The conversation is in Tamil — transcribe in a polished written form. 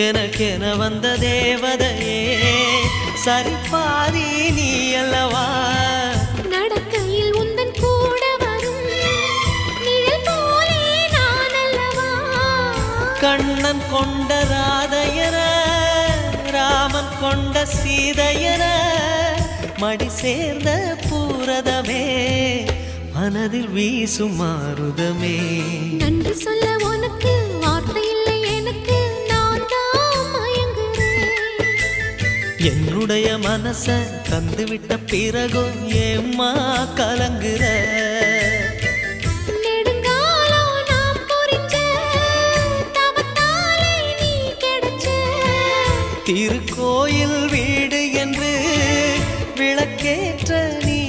எனக்கென வந்த தேவதையே சரிபாதி நீ அல்லவா நடக்கையில் உந்தன் கூட வரும் நிழல் போலே நான் அல்லவா கண்ணன் கொண்ட ராதையர ராமன் கொண்ட சீதையர மடி சேர்ந்த பூரதமே மனதில் வீசும் மாருதமே நன்றி சொல்ல உனக்கு வார்த்தை இல்லை எனக்கு நான் தான் மயங்குறேன் என்னுடைய மனச தந்துவிட்ட பிறகும் ஏம்மா கலங்குற